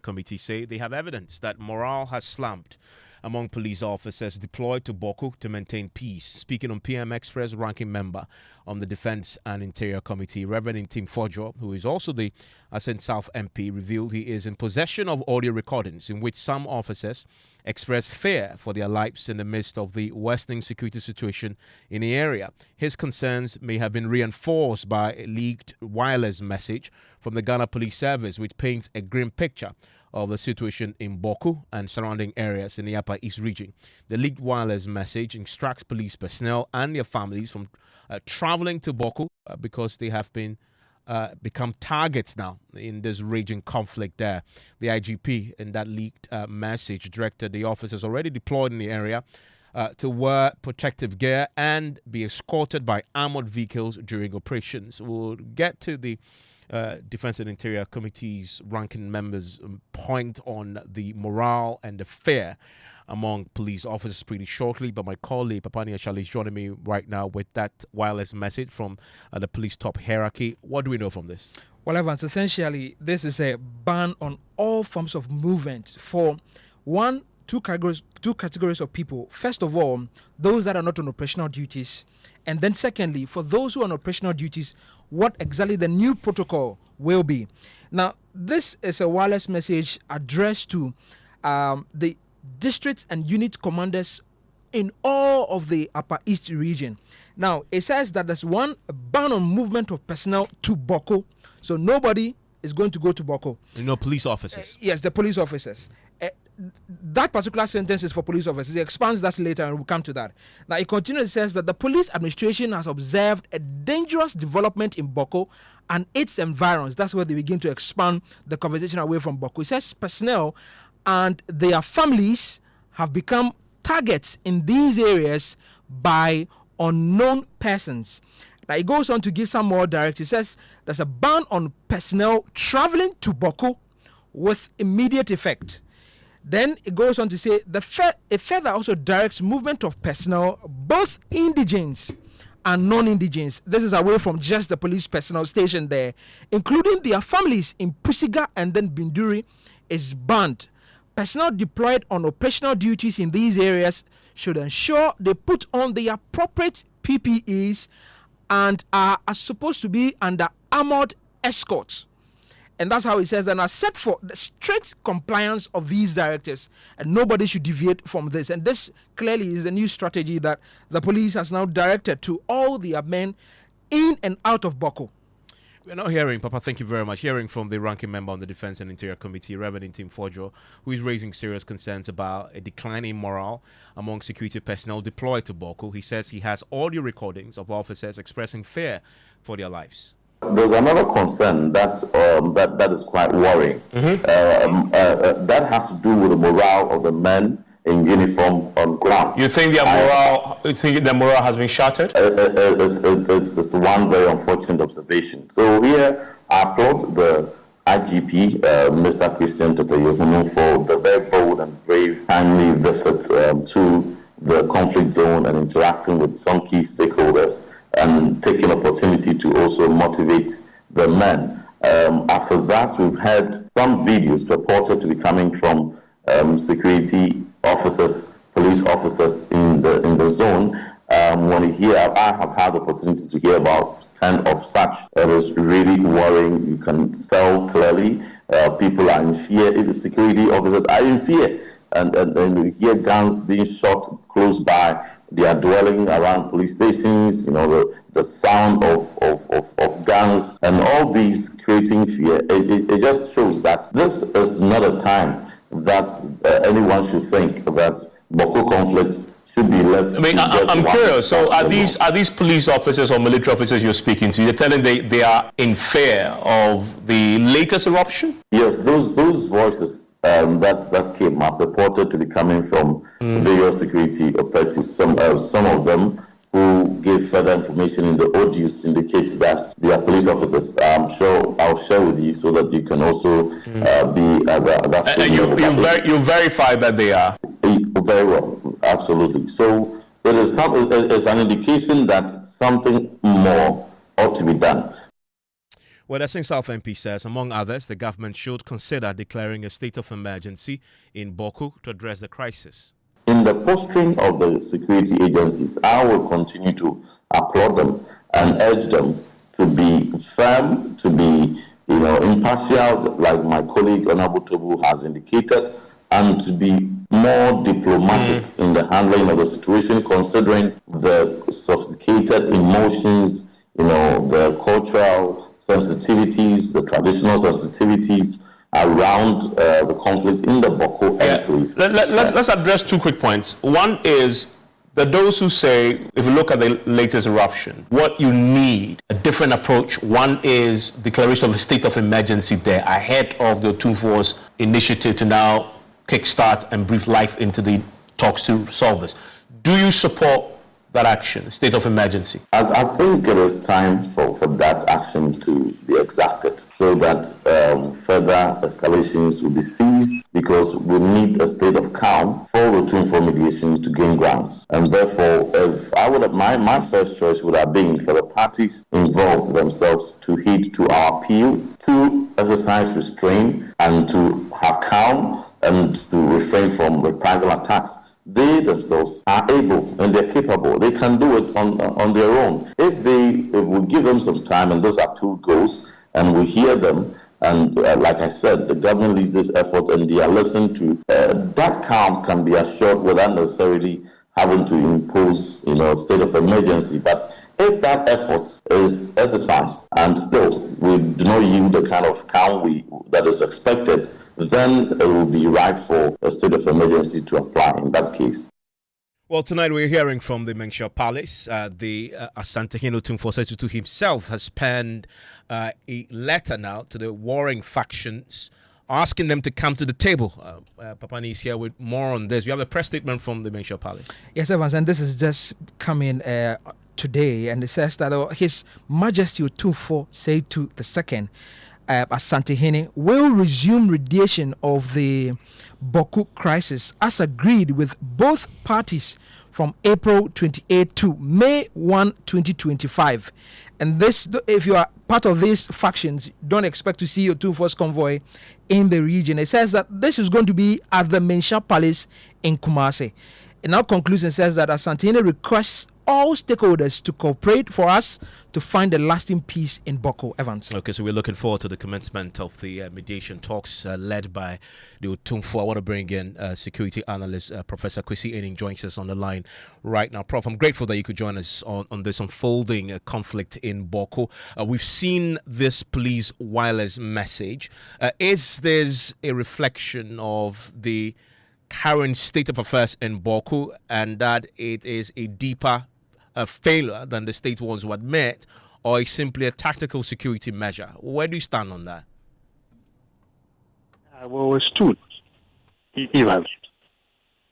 Committee say they have evidence that morale has slumped among police officers deployed to Boku to maintain peace. Speaking on PM Express, ranking member on the Defense and Interior Committee, Reverend Tim Kojo, who is also the Ascent South MP, revealed he is in possession of audio recordings in which some officers expressed fear for their lives in the midst of the worsening security situation in the area. His concerns may have been reinforced by a leaked wireless message from the Ghana Police Service, which paints a grim picture of the situation in Boku and surrounding areas in the Upper East region. The leaked wireless message instructs police personnel and their families from traveling to Boku because they have been become targets now in this raging conflict there. The IGP in that leaked message directed the officers already deployed in the area to wear protective gear and be escorted by armored vehicles during operations. We'll get to the Defense and Interior Committee's ranking members' point on the morale and the fear among police officers pretty shortly, but my colleague Papani Ashali is joining me right now with that wireless message from the police top hierarchy. What do we know from this? Well, Evans, essentially, this is a ban on all forms of movement for two categories of people. First of all, those that are not on operational duties, and then secondly, for those who are on operational duties, what exactly the new protocol will be. Now, this is a wireless message addressed to the district and unit commanders in all of the Upper East region. Now, it says that there's one ban on movement of personnel to Boku, so nobody is going to go to Boku. No police officers. Yes, the police officers. That particular sentence is for police officers. It expands that later and we'll come to that. Now, it continues, it says that the police administration has observed a dangerous development in Boku and its environs. That's where they begin to expand the conversation away from Boku. It says personnel and their families have become targets in these areas by unknown persons. Now, it goes on to give some more directives. It says there's a ban on personnel traveling to Boku with immediate effect. Then it goes on to say it further also directs movement of personnel, both indigenes and non-indigenes. This is away from just the police personnel stationed there, including their families in Pusiga and then Binduri, is banned. Personnel deployed on operational duties in these areas should ensure they put on the appropriate PPEs and are supposed to be under armored escorts. And that's how it says, and are set for the strict compliance of these directives, and nobody should deviate from this. And this clearly is a new strategy that the police has now directed to all the men in and out of Boku. We're now hearing, Papa, thank you very much, hearing from the ranking member on the Defense and Interior Committee, Reverend Tim Kojo, who is raising serious concerns about a decline in morale among security personnel deployed to Boku. He says he has audio recordings of officers expressing fear for their lives. There's another concern that that is quite worrying. That has to do with the morale of the men in uniform on ground. You think their morale? You think their morale has been shattered? It's one very unfortunate observation. So here, I applaud the IGP, Mr. Christian Tete-Yehuno, for the very bold and brave, timely visit to the conflict zone and interacting with some key stakeholders, and taking opportunity to also motivate the men. After that, we've had some videos reported to be coming from security officers, police officers in the zone. When you hear, I have had the opportunity to hear about 10 of such. It is really worrying. You can tell clearly people are in fear. The security officers are in fear. And you hear guns being shot close by. They are dwelling around police stations, the sound of guns and all these creating fear. It just shows that this is not a time that anyone should think that Boku conflicts should be left. I mean, I'm curious. So are these police officers or military officers you're speaking to, you're telling they are in fear of the latest eruption? Yes, those voices that came up reported to be coming from various security operatives. Some of them who gave further information in the audios indicates that they are police officers. I'm sure I'll share with you so that you can also be that. And you verify that they are? Very well, absolutely. So it's an indication that something more ought to be done. Well, the South MP says, among others, the government should consider declaring a state of emergency in Boku to address the crisis. In the posturing of the security agencies, I will continue to applaud them and urge them to be firm, to be impartial, like my colleague Honorable Tobu has indicated, and to be more diplomatic in the handling of the situation, considering the sophisticated emotions, the cultural sensitivities, the traditional sensitivities around the conflict in the Boko enclave. Let's address two quick points. One is that those who say, if you look at the latest eruption, what you need, a different approach. One is declaration of a state of emergency there ahead of the Otumfuo's initiative to now kickstart and breathe life into the talks to solve this. Do you support that action, state of emergency? I think it is time for that action to be exacted so that further escalations will be ceased, because we need a state of calm for the Otumfuo mediation to gain grounds. And therefore, if I would have, my first choice would have been for the parties involved themselves to heed to our appeal, to exercise restraint and to have calm and to refrain from reprisal attacks. They themselves are able and they're capable. They can do it on their own. If we give them some time and this appeal goes and we hear them, and like I said, the government leads this effort and they are listened to, that calm can be assured without necessarily having to impose, a state of emergency. But if that effort is exercised and still we do not yield the kind of calm that is expected, then it will be right for a state of emergency to apply in that case. Well, tonight we're hearing from the Mensah Palace. The Asantehene Otumfuo Setutu himself has penned a letter now to the warring factions, asking them to come to the table. Papani is here with more on this. We have a press statement from the Mensah Palace. Yes, Evans, and this is just coming today, and it says that His Majesty Otumfuo Setutu II, Asantehene, will resume mediation of the Boku crisis as agreed with both parties from April 28 to May 1, 2025. And this, if you are part of these factions, don't expect to see Otumfuo's convoy in the region. It says that this is going to be at the Mensah Palace in Kumasi. It now concludes and says that Asantehene requests all stakeholders to cooperate for us to find a lasting peace in Boku. Evans. Okay, so we're looking forward to the commencement of the mediation talks led by the Otumfuo. I want to bring in security analyst Professor Kwesi Ening joins us on the line right now. Prof, I'm grateful that you could join us on this unfolding conflict in Boku. We've seen this police wireless message. Is this a reflection of the current state of affairs in Boku and that it is a deeper failure than the state wants to admit, or is simply a tactical security measure? Where do you stand on that? We stood, even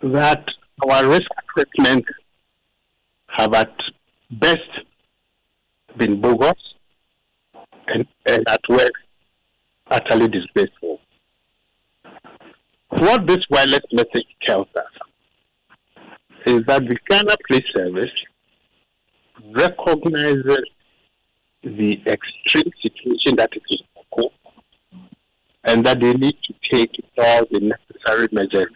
that our risk assessment have at best been bogus and at worst utterly disgraceful. What this wireless message tells us is that the Ghana Police Service recognizes the extreme situation that is in Boko and that they need to take all the necessary measures.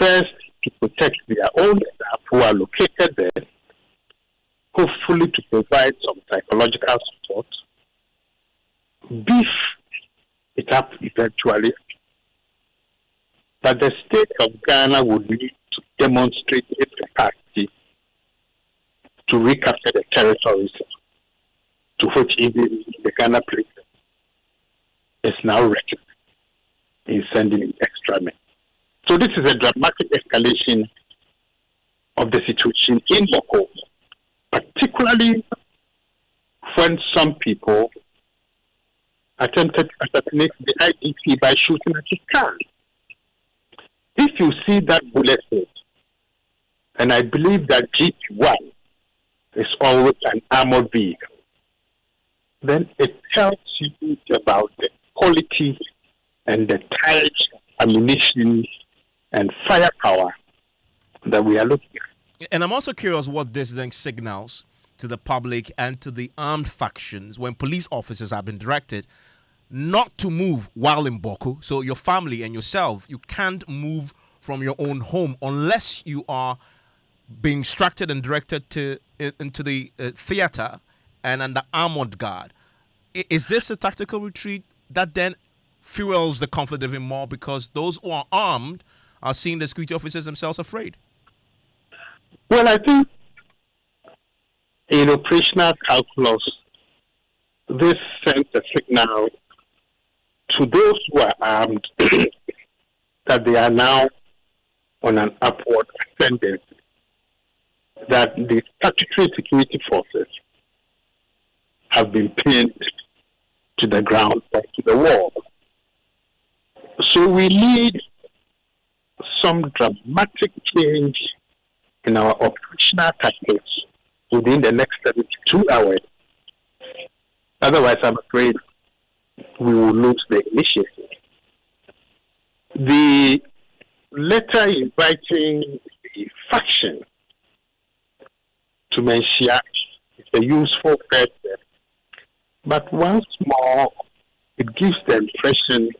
First, to protect their own staff who are located there, hopefully to provide some psychological support, beef it up eventually. But the state of Ghana would need to demonstrate its capacity to recapture the territories to which even the Ghana police is now ready in sending in extra men. So this is a dramatic escalation of the situation in Boko, particularly when some people attempted to assassinate the IDP by shooting at his car. If you see that bullet hole, and I believe that Geek 1 is always an armored vehicle, then it tells you about the quality and the type, ammunition, and firepower that we are looking at. And I'm also curious what this then signals to the public and to the armed factions when police officers have been directed not to move while in Boku. So your family and yourself, you can't move from your own home unless you are being instructed and directed into the theater and under armored guard. Is this a tactical retreat that then fuels the conflict even more because those who are armed are seeing the security officers themselves afraid? Well, I think in operational calculus, this sends a signal to those who are armed that they are now on an upward ascendant, that the statutory security forces have been pinned to the ground or to the wall. So we need some dramatic change in our operational tactics within the next 72 hours. Otherwise, I'm afraid we will lose the initiative. The letter inviting the faction to Mensah is a useful first step. But once more, it gives the impression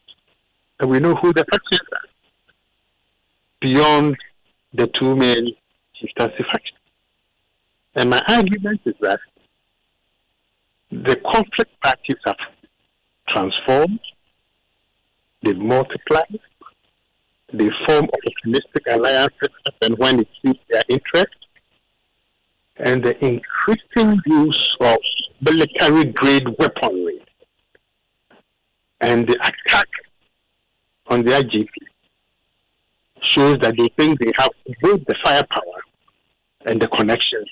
that we know who the factions are beyond the two main chieftaincy factions. And my argument is that the conflict parties have transformed, they've multiplied, they form opportunistic alliances and when it suits their interest, and the increasing use of military-grade weaponry and the attack on the IGP shows that they think they have both the firepower and the connections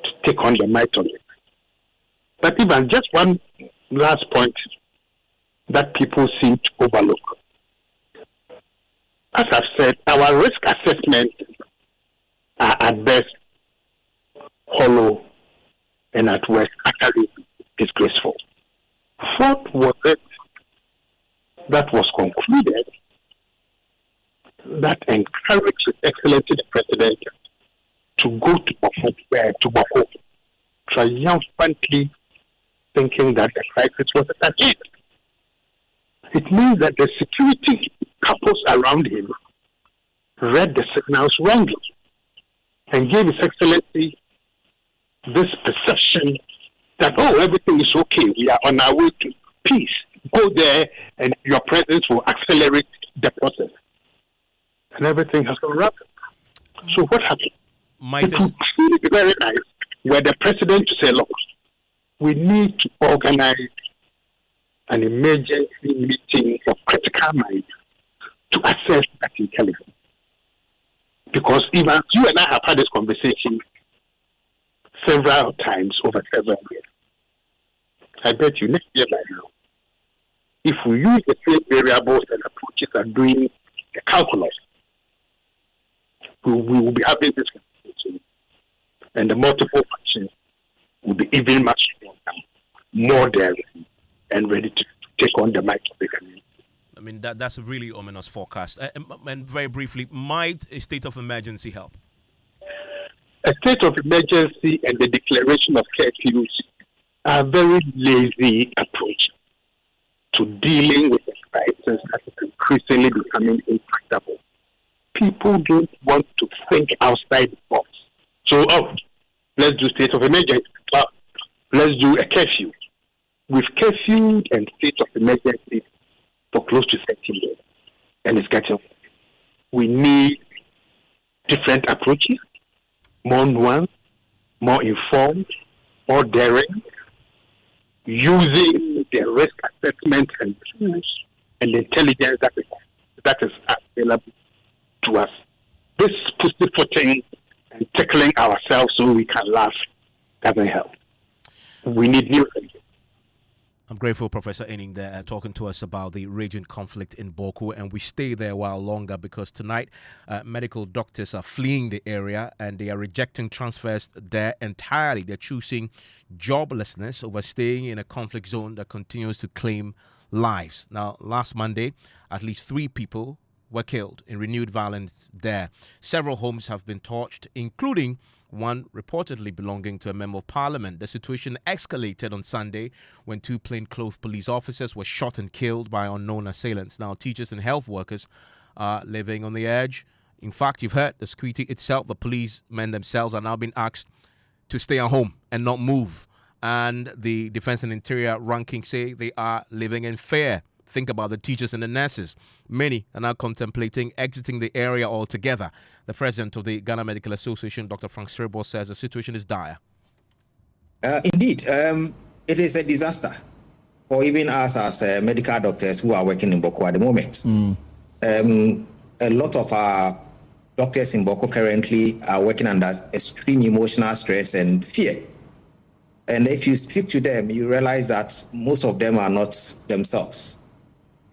to take on the might of it. But even just one last point that people seem to overlook. As I've said, our risk assessments are at best hollow and at worst utterly disgraceful. What was it that was concluded that encouraged His Excellency the President to go to Boku, triumphantly thinking that the crisis was at hand? It means that the security couples around him read the signals wrongly and gave His Excellency this perception that, oh, everything is okay, we are on our way to peace. Go there and your presence will accelerate the process. And everything has gone wrong. So what happened? It would really be very nice were the president to say, look, we need to organize an emergency meeting of critical minds to assess that intelligence. Because even you and I have had this conversation several times over several years. I bet you next year by now, if we use the same variables and approaches and doing the calculus, we will be having this conversation. And the multiple factions will be even much stronger, more daring, and ready to take on the might of the community. I mean, that's a really ominous forecast. And very briefly, might a state of emergency help? A state of emergency and the declaration of curfews are a very lazy approach to dealing with the crisis that is increasingly becoming intractable. People don't want to think outside the box. So, let's do state of emergency. Let's do a curfew. We've curfewed and state of emergency for close to 13 years. And it's getting. We need different approaches, more nuanced, more informed, more daring, using the risk assessment and tools and intelligence that is available to us. This pussyfooting and tickling ourselves so we can laugh doesn't help. We need new things. I'm grateful, Professor Enning, there talking to us about the raging conflict in Boku, and we stay there a while longer because tonight medical doctors are fleeing the area and they are rejecting transfers there entirely. They're choosing joblessness over staying in a conflict zone that continues to claim lives. Now, last Monday, at least 3 people were killed in renewed violence there. Several homes have been torched, including one reportedly belonging to a member of parliament. The situation escalated on Sunday when two plainclothes police officers were shot and killed by unknown assailants. Now, teachers and health workers are living on the edge. In fact, you've heard the security itself, the policemen themselves are now being asked to stay at home and not move. And the Defense and Interior rankings say they are living in fear. Think about the teachers and the nurses. Many are now contemplating exiting the area altogether. The president of the Ghana Medical Association, Dr. Frank Srebo, says the situation is dire. Indeed, it is a disaster for even us as medical doctors who are working in Boku at the moment. A lot of our doctors in Boku currently are working under extreme emotional stress and fear. And if you speak to them, you realize that most of them are not themselves.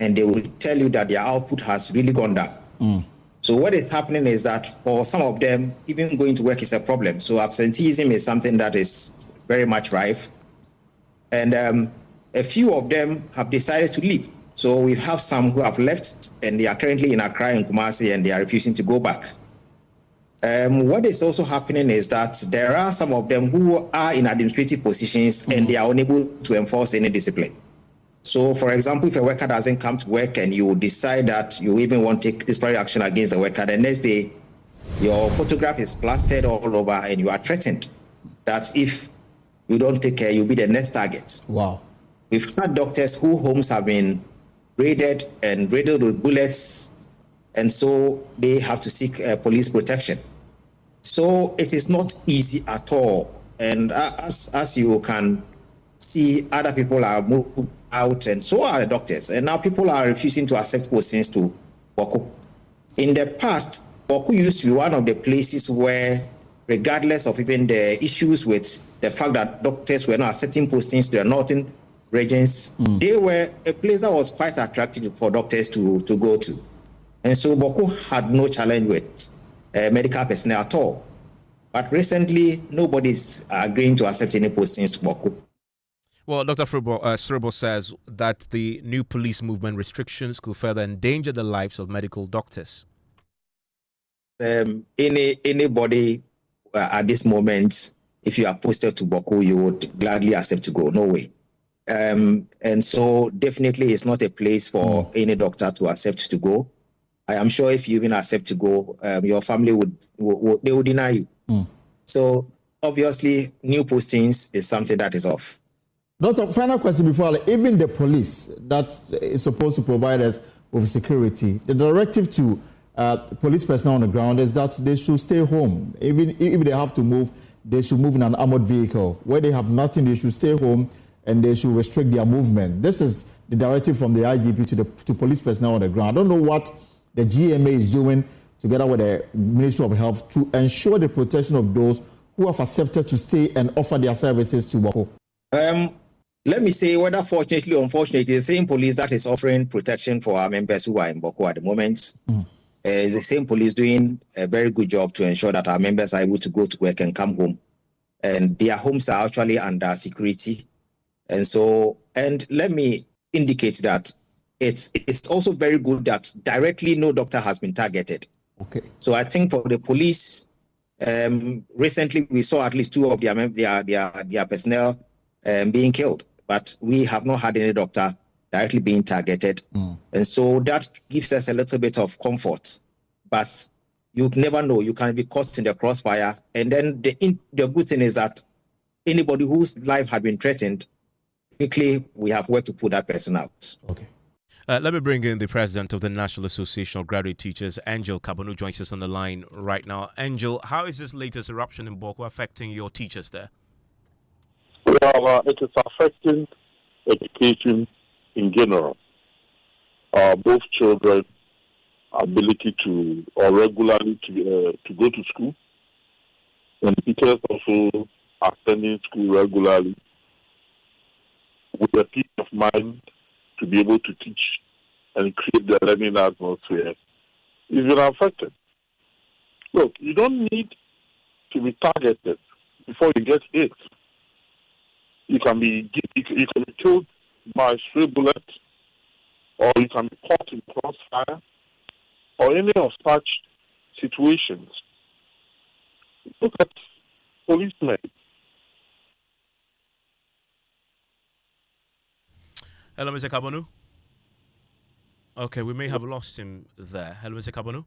And they will tell you that their output has really gone down. So what is happening is that for some of them, even going to work is a problem. So absenteeism is something that is very much rife. And a few of them have decided to leave. So we have some who have left and they are currently in Accra and Kumasi and they are refusing to go back. What is also happening is that there are some of them who are in administrative positions and they are unable to enforce any discipline. So, for example, if a worker doesn't come to work and you decide that you even want to take disciplinary action against the worker, the next day your photograph is plastered all over and you are threatened that if you don't take care, you'll be the next target. Wow. We've had doctors whose homes have been raided and riddled with bullets, and so they have to seek police protection. So it is not easy at all. And as you can see, other people are moving out, and so are the doctors. And now people are refusing to accept postings to Boku. In the past, Boku used to be one of the places where, regardless of even the issues with the fact that doctors were not accepting postings to the northern regions, they were a place that was quite attractive for doctors to go to. And so Boku had no challenge with medical personnel at all. But recently, nobody's agreeing to accept any postings to Boku. Well, Dr. Srebo says that the new police movement restrictions could further endanger the lives of medical doctors. Anybody at this moment, if you are posted to Boku, you would gladly accept to go. No way. And so definitely it's not a place for any doctor to accept to go. I am sure if you even accept to go, your family would deny you. So obviously, new postings is something that is off. Doctor, final question before even the police that is supposed to provide us with security, the directive to police personnel on the ground is that they should stay home. Even if they have to move, they should move in an armored vehicle. Where they have nothing, they should stay home and they should restrict their movement. This is the directive from the IGP to police personnel on the ground. I don't know what the GMA is doing together with the Ministry of Health to ensure the protection of those who have accepted to stay and offer their services to Boku. Let me say, whether fortunately or unfortunately, the same police that is offering protection for our members who are in Boku at the moment is the same police doing a very good job to ensure that our members are able to go to work and come home. And their homes are actually under security. And so, and let me indicate that it's also very good that directly no doctor has been targeted. Okay. So I think for the police, recently we saw at least two of their personnel being killed, but we have not had any doctor directly being targeted. And so that gives us a little bit of comfort. But you never know, you can be caught in the crossfire. And then the good thing is that anybody whose life had been threatened, quickly we have worked to put that person out. Okay. Let me bring in the president of the National Association of Graduate Teachers, Angel Kabonu, joins us on the line right now. Angel, how is this latest eruption in Boku affecting your teachers there? Well, it is affecting education in general. Both children ability to or regularly to go to school, and teachers also attending school regularly with a peace of mind to be able to teach and create the learning atmosphere is been affected. Look, you don't need to be targeted before you get hit. You can be killed by a stray bullet, or you can be caught in crossfire, or any of such situations. Look at policemen. Hello, Mr. Kabanu. Okay, we may have lost him there. Hello, Mr. Kabanu.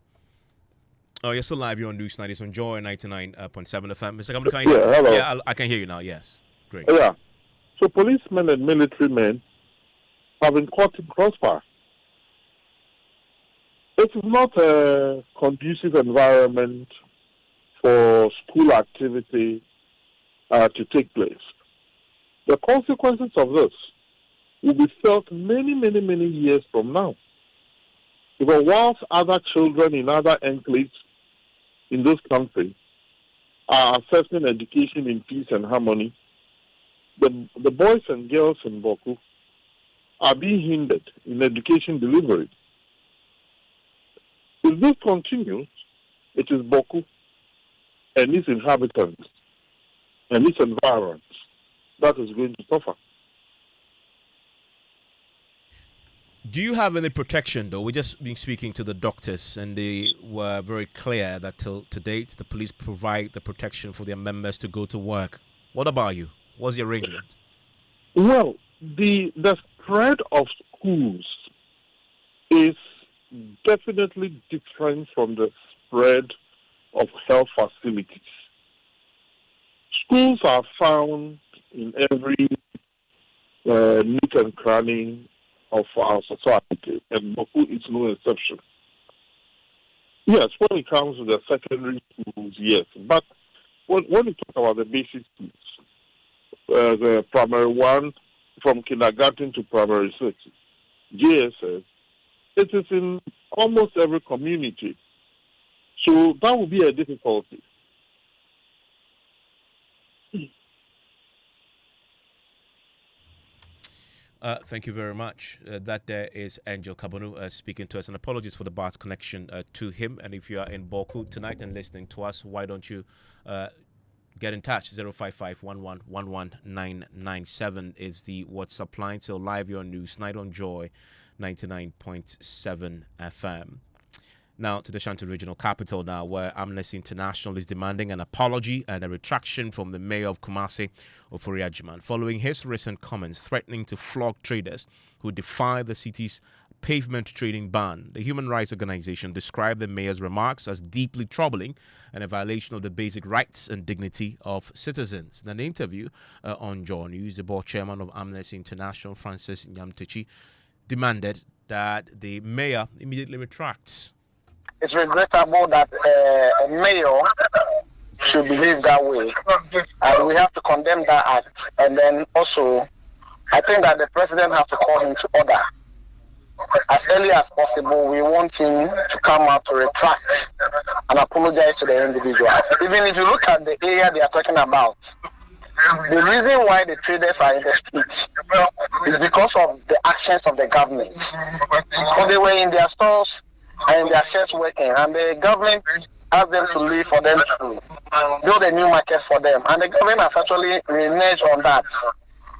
Oh, you're still live. You're on News 90. It's on Joy 99.7 FM. Mr. Kabanu, can you hear me? Hello. Yeah, I can hear you now. Yes. Great. Yeah. So policemen and military men have been caught in crossfire. It is not a conducive environment for school activity to take place. The consequences of this will be felt many, many, many years from now. Because whilst other children in other enclaves in this country are assessing education in peace and harmony, the boys and girls in Boku are being hindered in education delivery. If this continues, it is Boku and its inhabitants and its environs that is going to suffer. Do you have any protection, though? We've just been speaking to the doctors, and they were very clear that to date, the police provide the protection for their members to go to work. What about you? What's the arrangement? Well, the spread of schools is definitely different from the spread of health facilities. Schools are found in every nook and cranny of our society, and Boku is no exception. Yes, when it comes to the secondary schools, yes, but when you talk about the basic schools, the primary one, from kindergarten to primary 6, JSS, it is in almost every community. So that would be a difficulty. Thank you very much. That there is Angel Kabanu speaking to us. And apologies for the bad connection to him. And if you are in Boku tonight and listening to us, why don't you get in touch? 055-11-11997 is the WhatsApp line. So live your news, Night on Joy 99.7 FM. Now to the Shanti Regional Capital now, where Amnesty International is demanding an apology and a retraction from the mayor of Kumasi, Ofori Ajiman, following his recent comments threatening to flog traders who defy the city's pavement trading ban. The human rights organization described the mayor's remarks as deeply troubling and a violation of the basic rights and dignity of citizens. In an interview on Joy News, the board chairman of Amnesty International, Francis Nyamtechi, demanded that the mayor immediately retracts. It's regrettable that a mayor should behave that way, and we have to condemn that act. And then also, I think that the president has to call him to order. As early as possible, we want him to come out to retract and apologize to the individuals. Even if you look at the area they are talking about, the reason why the traders are in the streets is because of the actions of the government. So they were in their stores and their shares working, and the government asked them to leave for them to build a new market for them, and the government has actually reneged on that.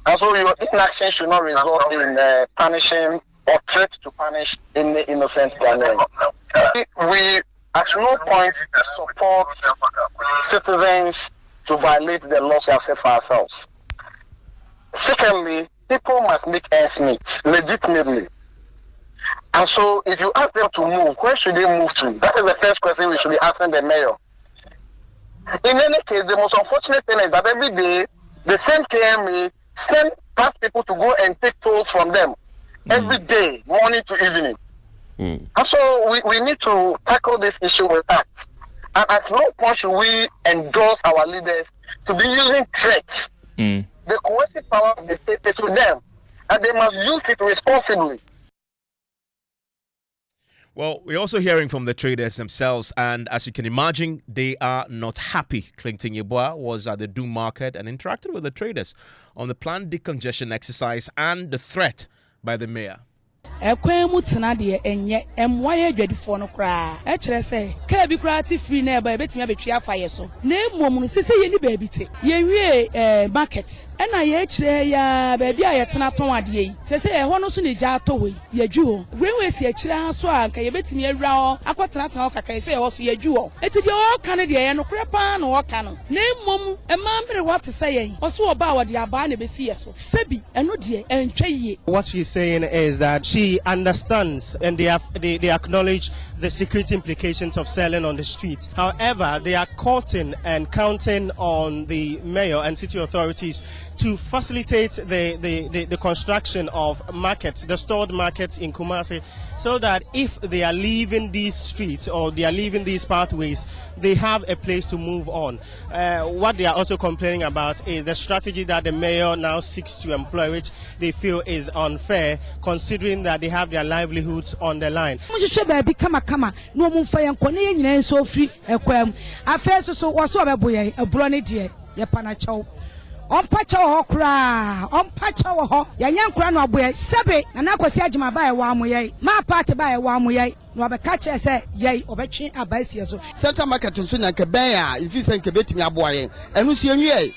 And so your inaction should not result in punishing or threat to punish any innocent Ghanaian. We at no point support citizens to violate the laws we have set for ourselves. Secondly, people must make ends meet legitimately. And so if you ask them to move, where should they move to? That is the first question we should be asking the mayor. In any case, the most unfortunate thing is that every day, the same KMA send past people to go and take tolls from them. Every day, morning to evening. And so we need to tackle this issue with that. And at no point should we endorse our leaders to be using threats. The coercive power of the state is with them, and they must use it responsibly. Well, we're also hearing from the traders themselves, and as you can imagine, they are not happy. Clinton Yeboah was at the Doom Market and interacted with the traders on the planned decongestion exercise and the threat by the mayor. ekwan mu tena de enye emwaye adwadifo no kra e kire se ka bi kra ti free na eba betimi abetwi afaye so na emom no sese ye ni ba bi te ye wie market e na ye kire ya ba bi a ye tena ton ade yi sese ye ho no so ne ja to we ye dwu ho we si e kire ha so a ka ye betimi awura ho akotena tan kakra se ye ho so ye dwu ho eti de o ka ne de ye no kra pa na o ka no na emom e ma mere what say ye o so oba wo de aba na be si ye so sebi eno de entwa ye. What she's saying is that she understands and they acknowledge the security implications of selling on the streets. However, they are courting and counting on the mayor and city authorities to facilitate the construction of markets, the stored markets in Kumasi, so that if they are leaving these streets or they are leaving these pathways, they have a place to move on. What they are also complaining about is the strategy that the mayor now seeks to employ, which they feel is unfair, considering that they have their livelihoods on the line. No mu fa yen kone yen nyina so free ekwam afeso so wo so obeboye ebro ne de ye panacho ompa cha ho kra ompa cha ho yanya nkra no aboye sebe na nakosi agima ba e wa amoye ma party ba e wa amoye no abeka che se ye obetwe abasie so center market nso nyanka ben a ifi se nke betimi aboye enu so enwie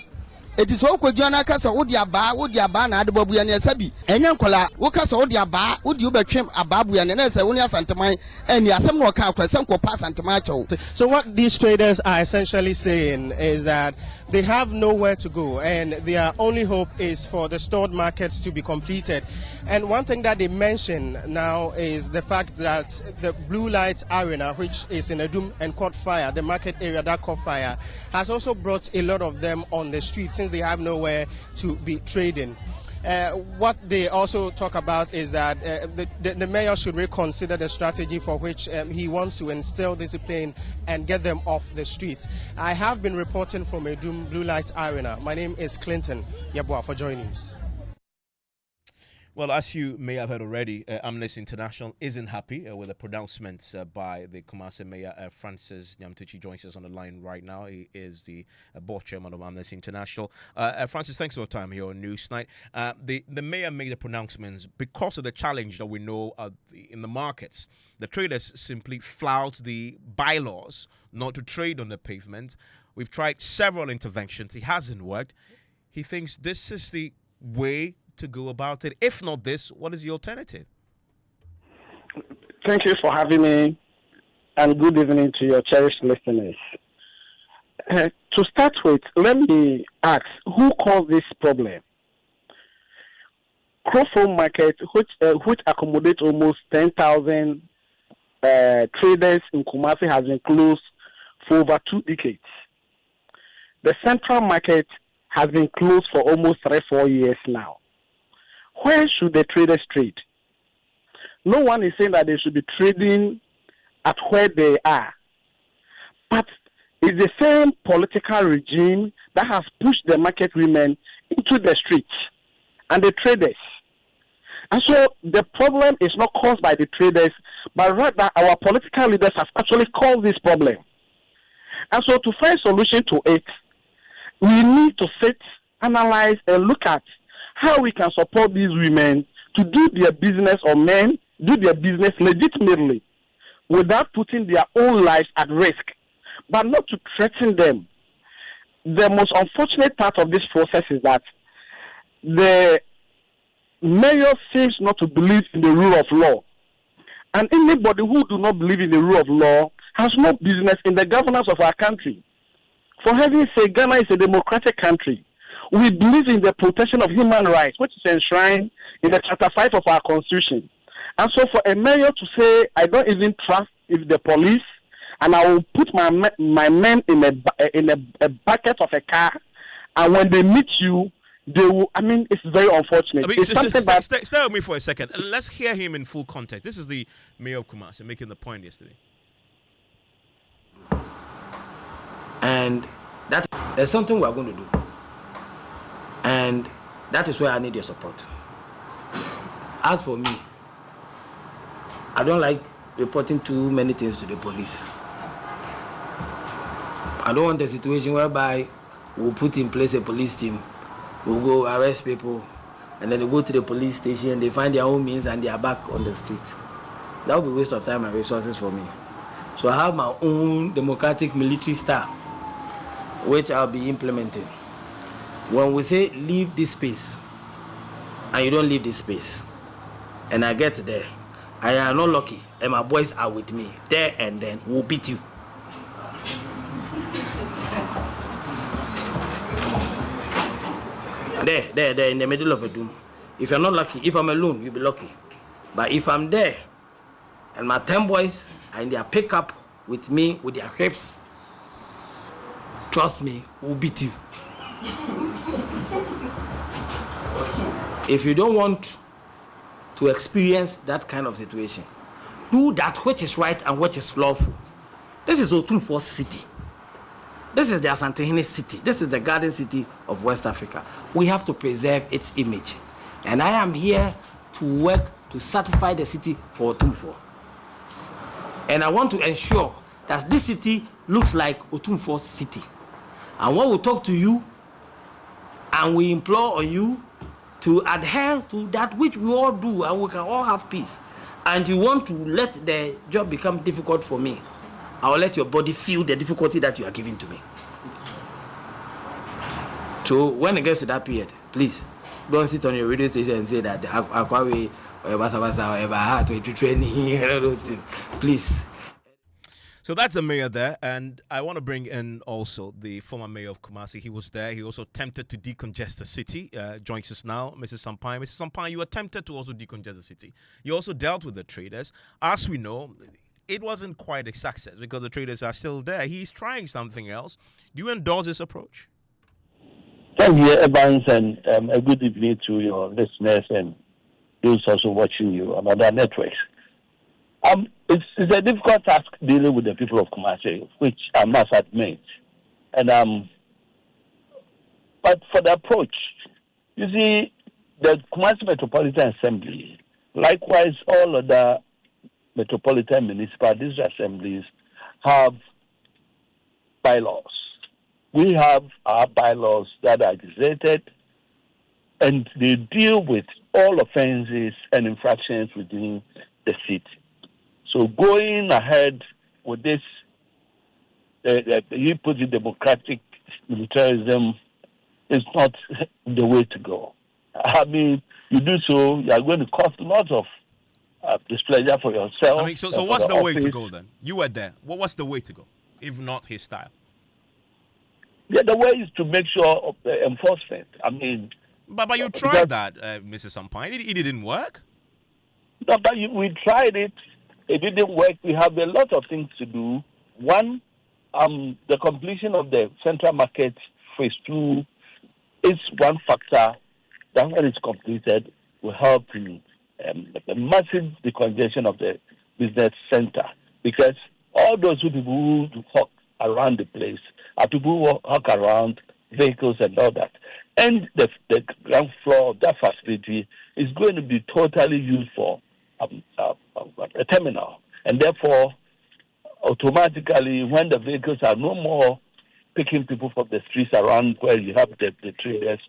eti so Kojo na kasa wodi aba na adebabu ya ne sabi enya nkola wo kasa wodi aba wodi obetwem ababu ya ne se woni asanteman eni asem no ka akwasem ko pass asanteman achew. So what these traders are essentially saying is that they have nowhere to go and their only hope is for the stored markets to be completed. And one thing that they mention now is the fact that the Blue Light Arena, which is in Edum and caught fire, the market area that caught fire, has also brought a lot of them on the street since they have nowhere to be trading. What they also talk about is that the mayor should reconsider the strategy for which he wants to instill discipline and get them off the streets. I have been reporting from Edum Blue Light Arena. My name is Clinton Yabua for Joy News. Well, as you may have heard already, Amnesty International isn't happy with the pronouncements by the Kumasi Mayor. Francis Nyamtuchi joins us on the line right now. He is the board chairman of Amnesty International. Francis, thanks for your time here on Newsnight. The mayor made the pronouncements because of the challenge that we know in the markets. The traders simply flout the bylaws not to trade on the pavement. We've tried several interventions. It hasn't worked. He thinks this is the way to go about it. If not this, what is the alternative? Thank you for having me, and good evening to your cherished listeners. To start with, let me ask, who caused this problem? Crowfoam Market, which accommodates almost 10,000 traders in Kumasi, has been closed for over 2 decades. The Central Market has been closed for almost 3-4 years now. Where should the traders trade? No one is saying that they should be trading at where they are. But it's the same political regime that has pushed the market women into the streets and the traders. And so the problem is not caused by the traders, but rather our political leaders have actually caused this problem. And so to find a solution to it, we need to sit, analyze, and look at how we can support these women to do their business, or men do their business legitimately without putting their own lives at risk, but not to threaten them. The most unfortunate part of this process is that the mayor seems not to believe in the rule of law. And anybody who do not believe in the rule of law has no business in the governance of our country. For heaven's sake, Ghana is a democratic country. We believe in the protection of human rights, which is enshrined in the Chapter 5 of our Constitution. And so for a mayor to say, I don't even trust the police, and I will put my men in a bucket of a car, and when they meet you, they will, it's very unfortunate. Stay with me for a second. Let's hear him in full context. This is the mayor of Kumasi making the point yesterday. And there's something we're going to do. And that is where I need your support. As for me, I don't like reporting too many things to the police. I don't want a situation whereby we'll put in place a police team, we'll go arrest people, and then they go to the police station, they find their own means, and they are back on the street. That would be a waste of time and resources for me. So I have my own democratic military style, which I'll be implementing. When we say leave this space, and you don't leave this space, and I get there, I am not lucky, and my boys are with me, there and then, we'll beat you. There, in the middle of a doom. If you're not lucky, if I'm alone, you'll be lucky. But if I'm there, and my 10 boys are in their pickup with me, with their hips, trust me, we'll beat you. If you don't want to experience that kind of situation, do that which is right and which is lawful. This is Otumfuo City. This is the Asantehene City. This is the Garden City of West Africa. We have to preserve its image. And I am here to work to satisfy the city for Otumfuo. And I want to ensure that this city looks like Otumfuo City. And when we talk to you, and we implore on you to adhere to that which we all do, and we can all have peace, and you want to let the job become difficult for me, I will let your body feel the difficulty that you are giving to me. So when it gets to that period, please, don't sit on your radio station and say that Akwawe or ever had to training, those things. Please. So that's the mayor there, and I want to bring in also the former mayor of Kumasi. He was there. He also attempted to decongest the city. Joins us now, Mrs. Sampai. Mrs. Sampai, you attempted to also decongest the city. You also dealt with the traders. As we know, it wasn't quite a success because the traders are still there. He's trying something else. Do you endorse this approach? Thank you, Evans, and a good evening to your listeners and those also watching you on other networks. It's a difficult task dealing with the people of Kumasi, which I must admit. And but for the approach, you see, the Kumasi Metropolitan Assembly, likewise all other metropolitan municipal district assemblies, have bylaws. We have our bylaws that are gazetted, and they deal with all offenses and infractions within the city. So going ahead with this, you put the democratic militarism is not the way to go. I mean, you do so, you are going to cause lots of displeasure for yourself. I mean, so what's the way to go then? You were there. What's the way to go, if not his style? Yeah, the way is to make sure of the enforcement. I mean... But you tried that, Mrs. Sampai. It didn't work. No, but we tried it. It didn't work. We have a lot of things to do. One, the completion of the Central Market Phase 2 is one factor that when it's completed will help in the massive decongestion of the business center, because all those people who walk around the place are people who walk around vehicles and all that. And the ground floor of that facility is going to be totally used for a terminal. And therefore, automatically, when the vehicles are no more picking people from the streets around where you have the traders,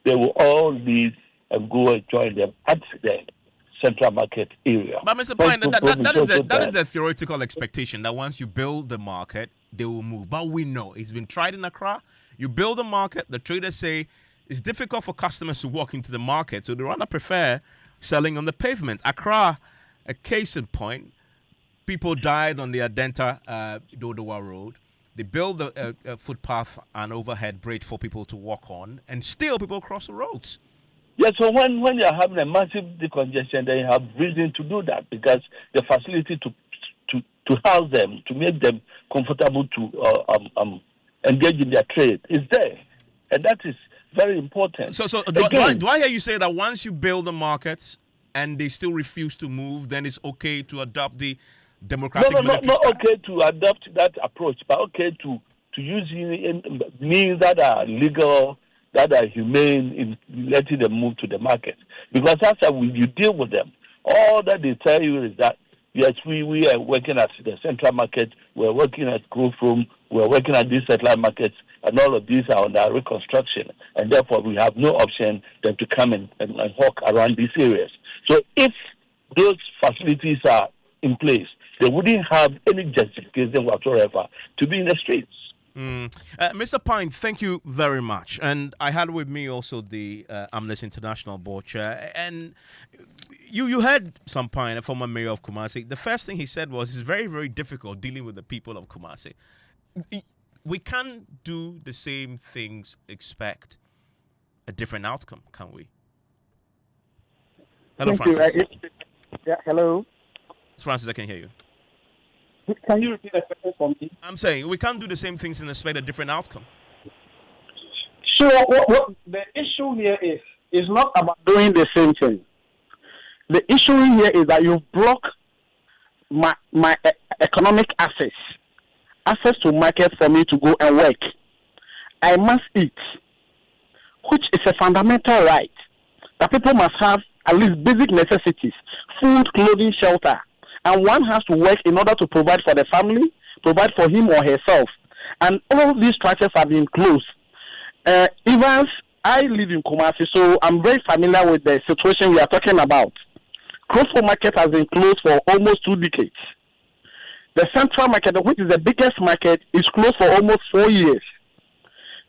they will all leave and go and join them at the Central Market area. But Mr. Pine, that is a theoretical expectation that once you build the market, they will move. But we know it's been tried in Accra. You build the market, the traders say it's difficult for customers to walk into the market, so they rather prefer selling on the pavement. Accra, a case in point, people died on the Adenta Dodowa Road. They build a footpath and overhead bridge for people to walk on, and still people cross the roads. Yeah, so when you're having a massive decongestion, then you have reason to do that, because the facility to house them, to make them comfortable to engage in their trade is there. And that is very important. So do I hear you say that once you build the markets and they still refuse to move, then it's okay to adopt the democratic military not okay to adopt that approach, but okay to use means that are legal, that are humane in letting them move to the market. Because after you deal with them, all that they tell you is that Yes, we are working at the central market, we're working at growth room, we're working at these satellite markets, and all of these are under reconstruction. And therefore, we have no option than to come and walk around these areas. So if those facilities are in place, they wouldn't have any justification whatsoever to be in the streets. Mr. Pine, thank you very much. And I had with me also the Amnesty International board chair. And you heard some Pine, a former mayor of Kumasi. The first thing he said was it's very, very difficult dealing with the people of Kumasi. We can't do the same things, expect a different outcome, can we? Hello, Thank Francis. Yeah, hello. Francis, I can hear you. Can you repeat the question for me? I'm saying we can't do the same things and expect a different outcome. So what the issue here is not about doing the same thing. The issue here is that you block my economic access to market for me to go and work. I must eat, which is a fundamental right that people must have at least basic necessities, food, clothing, shelter. And one has to work in order to provide for the family, provide for him or herself. And all these structures have been closed. Evans, I live in Kumasi, so I'm very familiar with the situation we are talking about. Crossroad Market has been closed for almost 2 decades. The Central Market, which is the biggest market, is closed for almost 4 years.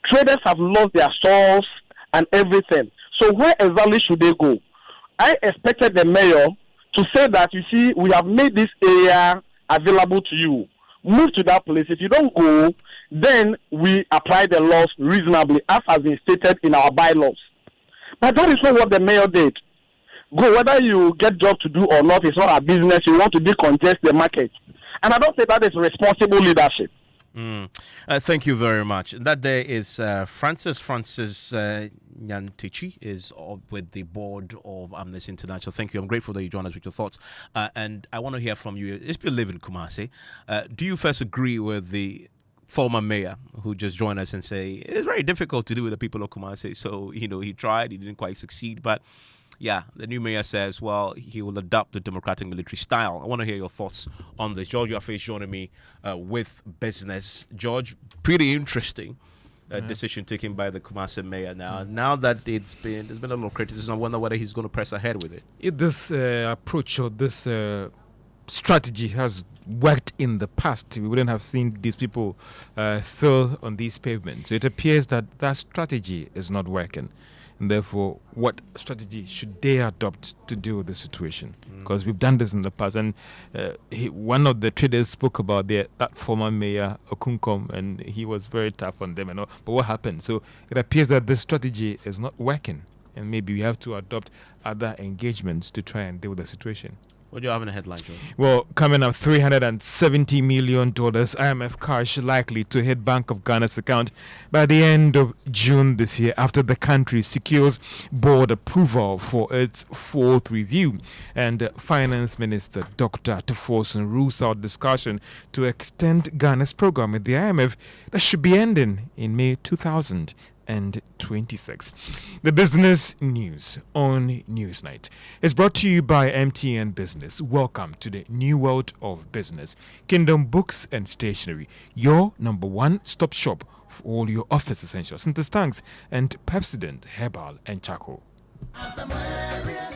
Traders have lost their stores and everything. So where exactly should they go? I expected the mayor to say that, you see, we have made this area available to you. Move to that place. If you don't go, then we apply the laws reasonably, as has been stated in our bylaws. But that is not what the mayor did. Go, whether you get job to do or not, it's not our business. You want to decongest the market. And I don't think that is responsible leadership. Thank you very much. That there is Francis Nyantichi is with the board of Amnesty International. Thank you. I'm grateful that you joined us with your thoughts. And I want to hear from you. If you live in Kumasi, do you first agree with the former mayor who just joined us and say it's very difficult to do with the people of Kumasi? So, he tried, he didn't quite succeed, but yeah, the new mayor says, well, he will adopt the democratic military style. I want to hear your thoughts on this. George Yaffe is joining me with business. George, pretty interesting decision taken by the Kumasi mayor now that there's been a little criticism. I wonder whether he's going to press ahead with it. If this approach or this strategy has worked in the past, we wouldn't have seen these people still on these pavements. So it appears that that strategy is not working. And therefore, what strategy should they adopt to deal with the situation? Because we've done this in the past. And one of the traders spoke about that former mayor, Okunkom, and he was very tough on them. And all. But what happened? So it appears that this strategy is not working. And maybe we have to adopt other engagements to try and deal with the situation. What do you have in the headline, George? Well, coming up, $370 million IMF cash likely to hit Bank of Ghana's account by the end of June this year after the country secures board approval for its fourth review. And Finance Minister Dr. Tuforson rules out discussion to extend Ghana's program with the IMF that should be ending in May 2026. The business news on Newsnight is brought to you by MTN Business. Welcome to the new world of business. Kingdom Books and Stationery, your number one stop shop for all your office essentials. Since Tanks and Pepsodent Herbal and Charcoal.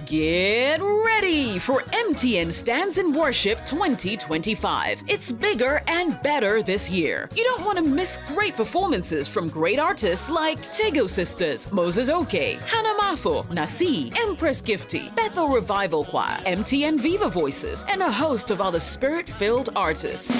Get ready for MTN Stands in Worship 2025. It's bigger and better this year. You don't want to miss great performances from great artists like Tego Sisters, Moses Oke, Hannah Mafo, Nasi, Empress Gifty, Bethel Revival Choir, MTN Viva Voices, and a host of other spirit-filled artists.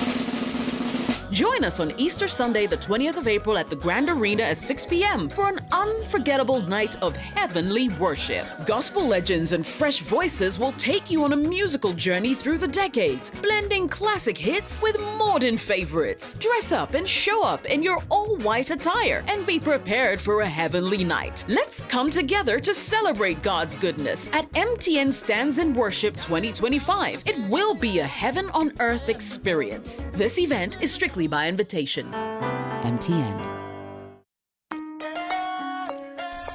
Join us on Easter Sunday, the 20th of April at the Grand Arena at 6 p.m. for an unforgettable night of heavenly worship. Gospel legends and fresh voices will take you on a musical journey through the decades, blending classic hits with modern favorites. Dress up and show up in your all-white attire and be prepared for a heavenly night. Let's come together to celebrate God's goodness at MTN Stands in Worship 2025. It will be a heaven-on-earth experience. This event is strictly by invitation. MTN.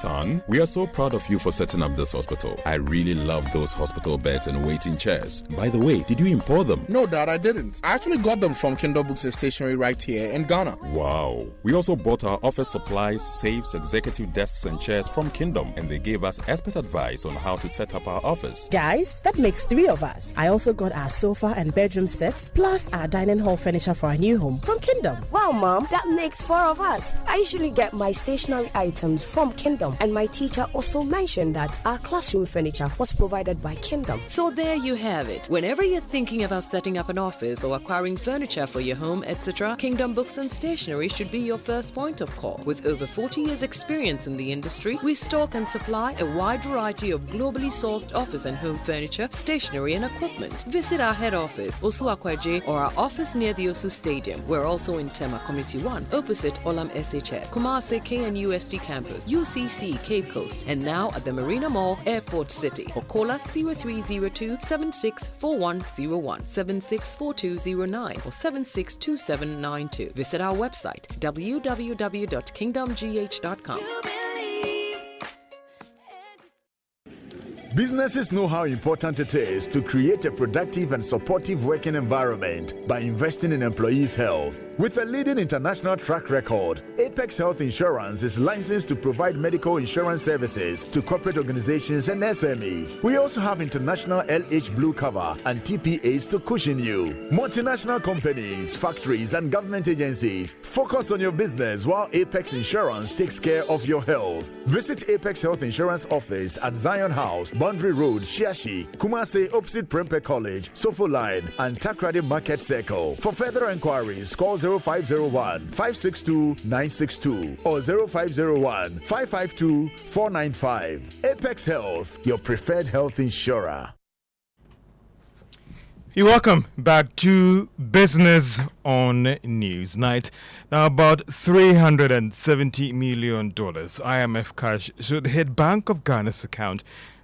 Son, we are so proud of you for setting up this hospital. I really love those hospital beds and waiting chairs. By the way, did you import them? No, Dad, I didn't. I actually got them from Kindle Books and Stationery right here in Ghana. Wow. We also bought our office supplies, safes, executive desks and chairs from Kingdom, and they gave us expert advice on how to set up our office. Guys, that makes 3 of us. I also got our sofa and bedroom sets, plus our dining hall furniture for our new home from Kingdom. Wow, Mom, that makes 4 of us. I usually get my stationery items from Kingdom, and my teacher also mentioned that our classroom furniture was provided by Kingdom. So there you have it. Whenever you're thinking about setting up an office or acquiring furniture for your home, etc., Kingdom Books and Stationery should be your first point of call. With over 40 years experience in the industry, we stock and supply a wide variety of globally sourced office and home furniture, stationery and equipment. Visit our head office, Osu Akwaje, or our office near the Osu Stadium. We're also in Tema Community 1, opposite Olam SHS, Kumasi KNUST campus, UCC Cape Coast, and now at the Marina Mall, Airport City. Or call us 0302 764101, 764209, or 762792. Visit our website www.kingdomgh.com. Businesses know how important it is to create a productive and supportive working environment by investing in employees' health. With a leading international track record, Apex Health Insurance is licensed to provide medical insurance services to corporate organizations and SMEs. We also have international LH Blue cover and TPAs to cushion you. Multinational companies, factories, and government agencies focus on your business while Apex Insurance takes care of your health. Visit Apex Health Insurance office at Zion House, Boundary Road, Shiashi, Kumasi, opposite Prempeh College, Sofo Line, and Takrady Market Circle. For further inquiries, call 0501 562 962 or 0501 552 495. Apex Health, your preferred health insurer. You're welcome back to Business on Newsnight. Now, about $370 million IMF cash should hit Bank of Ghana's account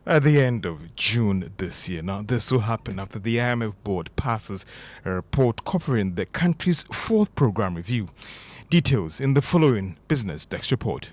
at the end of June this year. Now, this will happen after the IMF board passes a report covering the country's 4th program review. Details in the following Business Desk report.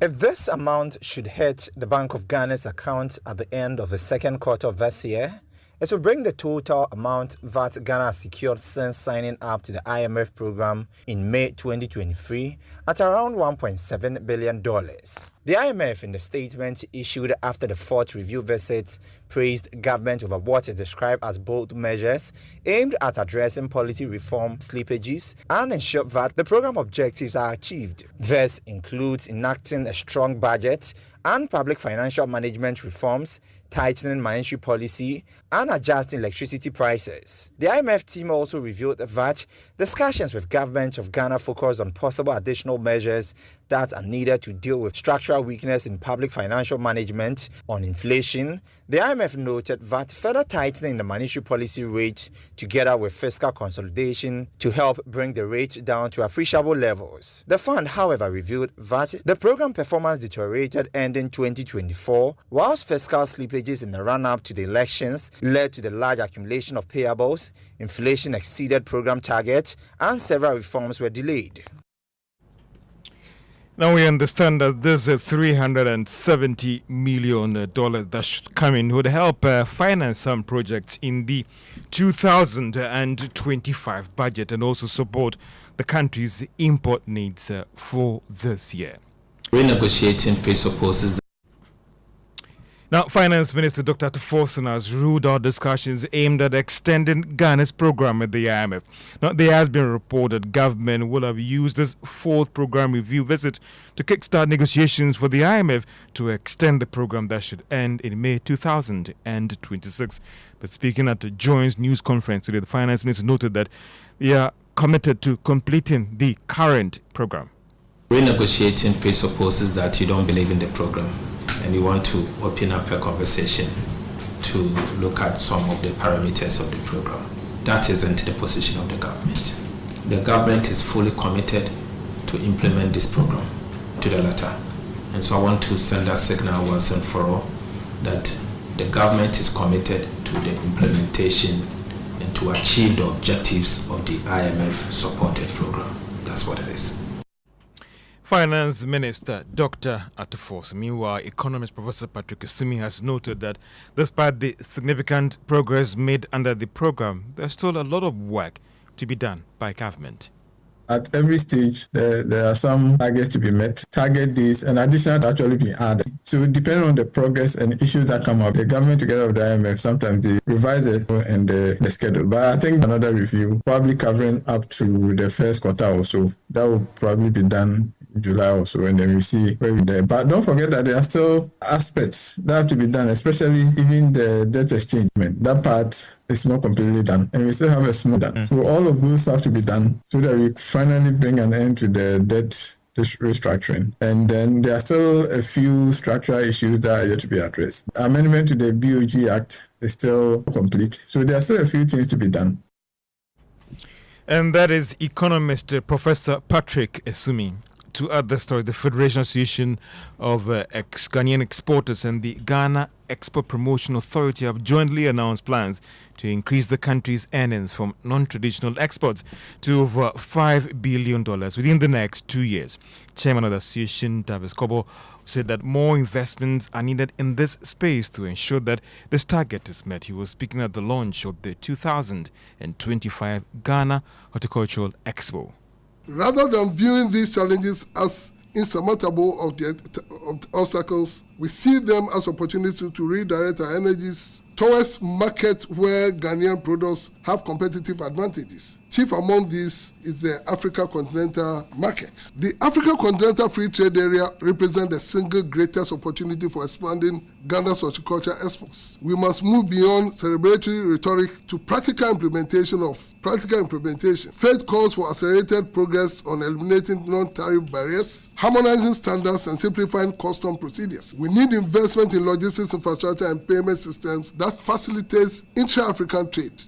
If this amount should hit the Bank of Ghana's account at the end of the 2nd quarter of this year, it will bring the total amount that Ghana has secured since signing up to the IMF program in May 2023 at around $1.7 billion. The IMF, in the statement issued after the 4th review visit, praised government over what it described as bold measures aimed at addressing policy reform slippages and ensure that the program objectives are achieved. This includes enacting a strong budget and public financial management reforms, tightening monetary policy, and adjusting electricity prices. The IMF team also revealed that discussions with government of Ghana focused on possible additional measures that are needed to deal with structural weakness in public financial management. On inflation, the IMF noted that further tightening the monetary policy rate together with fiscal consolidation to help bring the rate down to appreciable levels. The fund, however, revealed that the program performance deteriorated ending 2024, whilst fiscal slippages in the run-up to the elections led to the large accumulation of payables, inflation exceeded program targets, and several reforms were delayed. Now we understand that this $370 million that should come in would help finance some projects in the 2025 budget and also support the country's import needs for this year. Renegotiating presupposes. Now, Finance Minister Dr. Tuforson has ruled out discussions aimed at extending Ghana's program at the IMF. Now, there has been a report that government will have used this 4th program review visit to kickstart negotiations for the IMF to extend the program that should end in May 2026. But speaking at the joint news conference today, the Finance Minister noted that they are committed to completing the current program. Renegotiating presupposes that you don't believe in the program and you want to open up a conversation to look at some of the parameters of the program. That isn't the position of the government. The government is fully committed to implement this program to the letter. And so I want to send a signal once and for all that the government is committed to the implementation and to achieve the objectives of the IMF supported program. That's what it is. Finance Minister Dr. Akufo-Addo. Meanwhile, economist Professor Patrick Esumi has noted that despite the significant progress made under the program, there's still a lot of work to be done by government. At every stage, there are some targets to be met, target days, and additional to actually be added. So depending on the progress and issues that come up, the government together with the IMF, sometimes they revise the schedule. But I think another review, probably covering up to the first quarter or so, that will probably be done in July or so, and then we see where we're there. But don't forget that there are still aspects that have to be done, especially even the debt exchange. That part is not completely done, and we still have a small done. So all of those have to be done so that we finally bring an end to the debt restructuring. And then there are still a few structural issues that are yet to be addressed. Amendment to the BOG Act is still complete. So there are still a few things to be done. And that is economist Professor Patrick Esumi. To other stories, the Federation Association of Ghanaian Exporters and the Ghana Export Promotion Authority have jointly announced plans to increase the country's earnings from non-traditional exports to over $5 billion within the next 2 years. Chairman of the association, Davis Kojo, said that more investments are needed in this space to ensure that this target is met. He was speaking at the launch of the 2025 Ghana Horticultural Expo. Rather than viewing these challenges as insurmountable of the obstacles, we see them as opportunities to redirect our energies towards markets where Ghanaian products have competitive advantages. Chief among these is the Africa Continental market. The Africa Continental Free Trade Area represents the single greatest opportunity for expanding Ghana's horticulture exports. We must move beyond celebratory rhetoric to practical implementation. Faith calls for accelerated progress on eliminating non-tariff barriers, harmonizing standards, and simplifying custom procedures. We need investment in logistics infrastructure and payment systems that facilitates intra-African trade.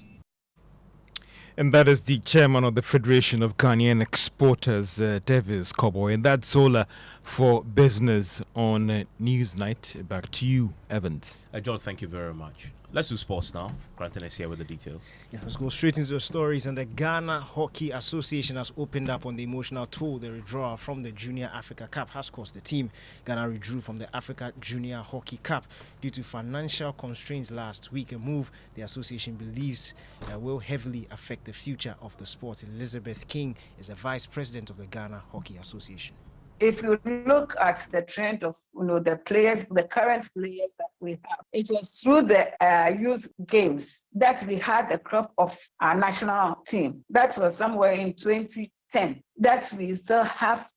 And that is the chairman of the Federation of Ghanaian Exporters, Davis Kojo. And that's all for business on Newsnight. Back to you, Evans. John, thank you very much. Let's do sports now. Granton is here with the details. Yeah, let's go straight into the stories. And the Ghana Hockey Association has opened up on the emotional toll. The withdrawal from the Junior Africa Cup has caused the team. Ghana withdrew from the Africa Junior Hockey Cup due to financial constraints last week, a move the association believes will heavily affect the future of the sport. Elizabeth King is the vice president of the Ghana Hockey Association. If you look at the trend of the players, the current players that we have, it was through the youth games that we had the crop of our national team. That was somewhere in 2010. That we still have.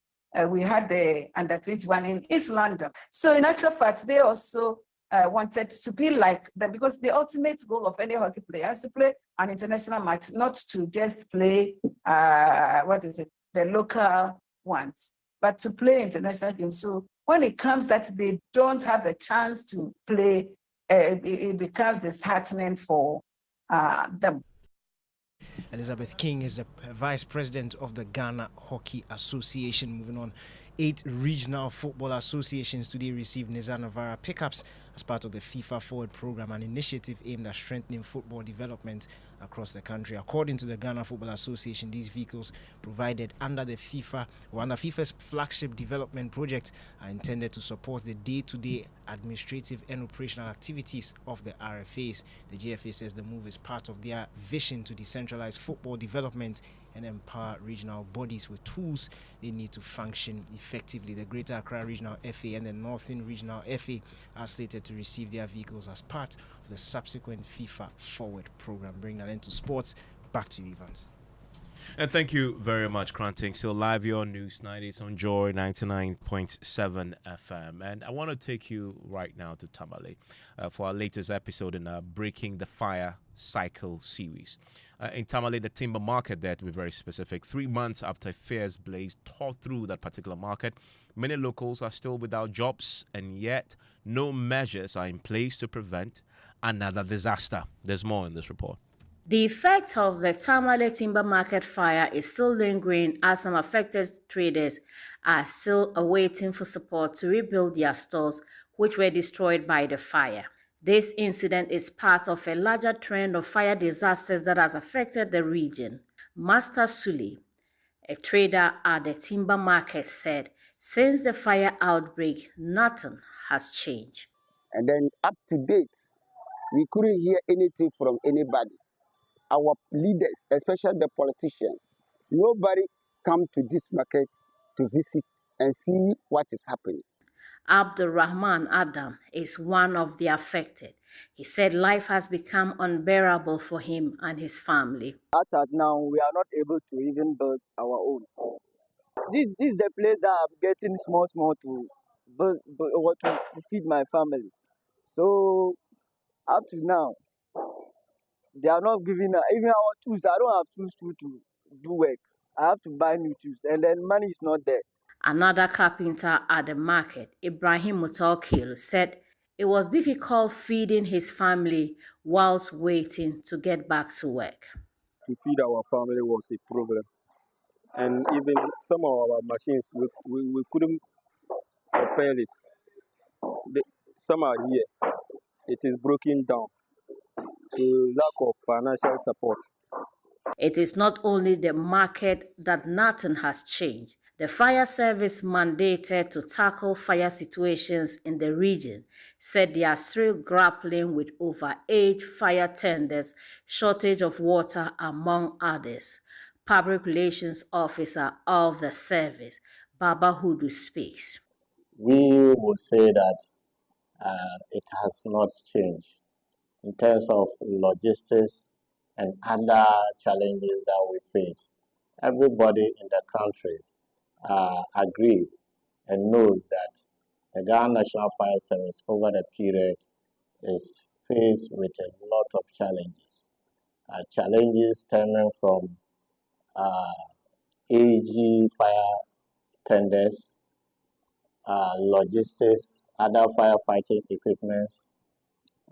We had the under 21 in East London. So in actual fact, they also wanted to be like that, because the ultimate goal of any hockey player is to play an international match, not to just play the local ones, but to play international games. So when it comes that they don't have the chance to play, it becomes disheartening for them. Elizabeth King is the vice president of the Ghana Hockey Association. Moving on, 8 regional football associations today received Nizar Navara pickups as part of the FIFA Forward program, an initiative aimed at strengthening football development across the country. According to the Ghana Football Association, these vehicles provided under FIFA's flagship development project are intended to support the day-to-day administrative and operational activities of the RFAs. The GFA says the move is part of their vision to decentralize football development and empower regional bodies with tools they need to function effectively. The Greater Accra Regional FA and the Northern Regional FA are slated to receive their vehicles as part of the subsequent FIFA Forward program. Bring that into sports. Back to you, Evans. And thank you very much, Cranting. Still live here on Newsnight. It's on Joy 99.7 FM. And I want to take you right now to Tamale for our latest episode in our Breaking the Fire Cycle series. In Tamale, the timber market there, to be very specific, 3 months after fierce blaze tore through that particular market, many locals are still without jobs, and yet no measures are in place to prevent another disaster. There's more in this report. The effect of the Tamale timber market fire is still lingering, as some affected traders are still awaiting for support to rebuild their stores, which were destroyed by the fire. This incident is part of a larger trend of fire disasters that has affected the region. Master Suli, a trader at the timber market, said Since the fire outbreak, nothing has changed. And then up to date, we couldn't hear anything from anybody. Our leaders, especially the politicians, nobody come to this market to visit and see what is happening. Abdulrahman Adam is one of the affected. He said life has become unbearable for him and his family. As at now, we are not able to even build our own. This is the place that I'm getting small to build or to feed my family. So up to now, they are not giving us even our tools. I don't have tools to do work. I have to buy new tools, and then money is not there. Another carpenter at the market, Ibrahim Mutawakil, said it was difficult feeding his family whilst waiting to get back to work. To feed our family was a problem. And even some of our machines, we couldn't repair it. Some are here. It is broken down. So lack of financial support. It is not only the market that nothing has changed. The fire service mandated to tackle fire situations in the region said they are still grappling with over 8 fire tenders, shortage of water, among others. Public Relations Officer of the service, Baba Hudu, speaks. We would say that it has not changed in terms of logistics and other challenges that we face. Everybody in the country agrees and knows that the Ghana National Fire Service over the period is faced with a lot of challenges. Challenges stemming from AG fire tenders, logistics, other firefighting equipment.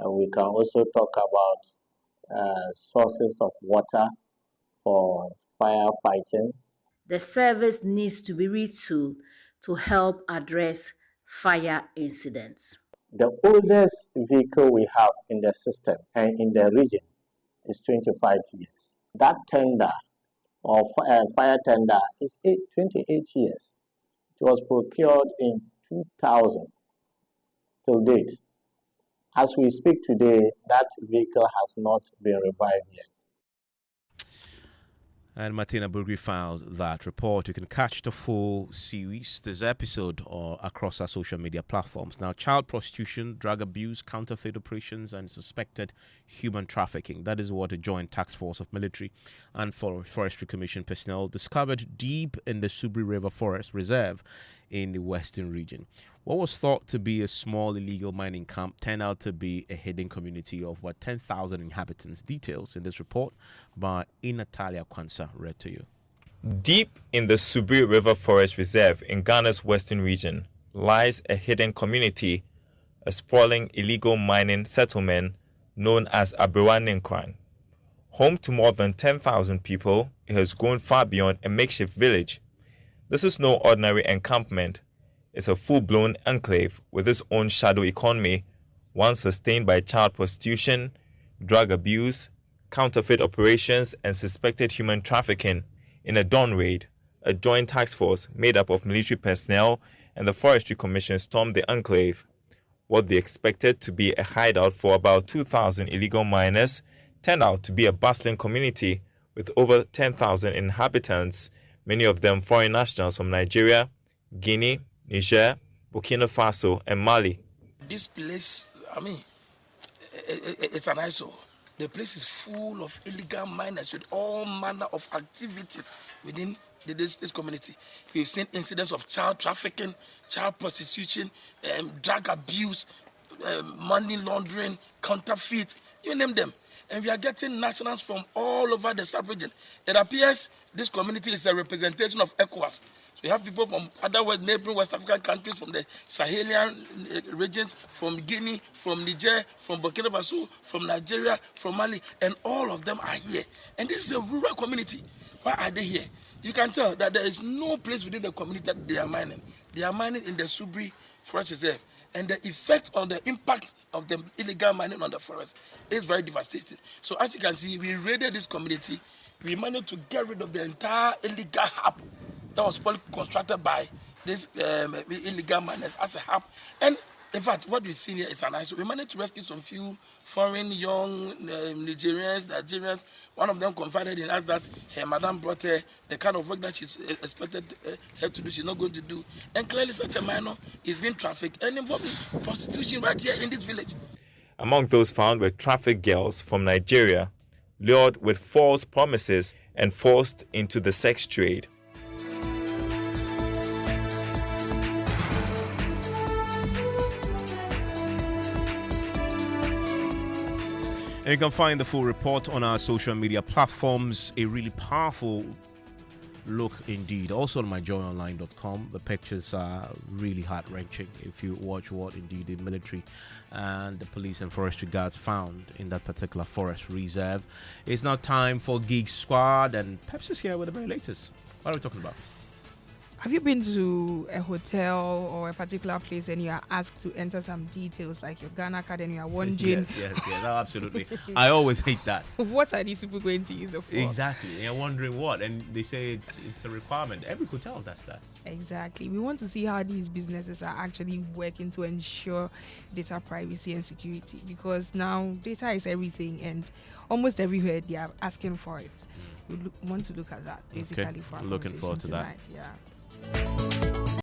We can also talk about sources of water for firefighting. The service needs to be retooled to help address fire incidents. The oldest vehicle we have in the system and in the region is 25 years. That tender or fire tender is 28 years. It was procured in 2000 till date. As we speak today, that vehicle has not been revived yet. And Martina Burgri filed that report. You can catch the full series, this episode, or across our social media platforms. Now, child prostitution, drug abuse, counterfeit operations, and suspected human trafficking. That is what a joint task force of military and forestry commission personnel discovered deep in the Subri River Forest Reserve in the western region. What was thought to be a small illegal mining camp turned out to be a hidden community of what 10,000 inhabitants. Details in this report by Natalia Kwanzaa, read to you. Deep in the Subri River Forest Reserve in Ghana's western region lies a hidden community, a sprawling illegal mining settlement known as Abewa Ninkrang. Home to more than 10,000 people, it has grown far beyond a makeshift village. This is no ordinary encampment. It's a full-blown enclave with its own shadow economy, one sustained by child prostitution, drug abuse, counterfeit operations, and suspected human trafficking. In a dawn raid, a joint task force made up of military personnel and the Forestry Commission stormed the enclave. What they expected to be a hideout for about 2,000 illegal miners turned out to be a bustling community with over 10,000 inhabitants, many of them foreign nationals from Nigeria, Guinea, Niger, Burkina Faso, and Mali. This place, it's an eyesore. The place is full of illegal miners with all manner of activities within this community. We've seen incidents of child trafficking, child prostitution, drug abuse, money laundering, counterfeit, you name them. And we are getting nationals from all over the sub-region. It appears this community is a representation of ECOWAS. So we have people from other neighboring West African countries, from the Sahelian regions, from Guinea, from Niger, from Burkina Faso, from Nigeria, from Mali, and all of them are here. And this is a rural community. Why are they here? You can tell that there is no place within the community that they are mining. They are mining in the Subri Forest Reserve. And the effect on the impact of the illegal mining on the forest is very devastating. So as you can see, we raided this community. We managed to get rid of the entire illegal hub that was probably constructed by this illegal miners as a hub. And in fact, what we've seen here is an ISO. We managed to rescue some few foreign young Nigerians. One of them confided in us that her madam brought her the kind of work that she's expected her to do, she's not going to do. And clearly such a minor is being trafficked and involved in prostitution right here in this village. Among those found were trafficked girls from Nigeria, lured with false promises and forced into the sex trade. And you can find the full report on our social media platforms. A really powerful look indeed. Also on myjoyonline.com. The pictures are really heart-wrenching if you watch what indeed the military and the police and forestry guards found in that particular forest reserve. It's now time for Geek Squad, and Peps is here with the very latest. What are we talking about? Have you been to a hotel or a particular place and you are asked to enter some details like your Ghana card and you are wondering... Yes, no, absolutely. I always hate that. What are these people going to use it for? Exactly. And you're wondering what? And they say it's a requirement. Every hotel does that. Exactly. We want to see how these businesses are actually working to ensure data privacy and security, because now data is everything and almost everywhere they are asking for it. We want to look at that basically. Okay. For our looking forward to tonight. that. Yeah.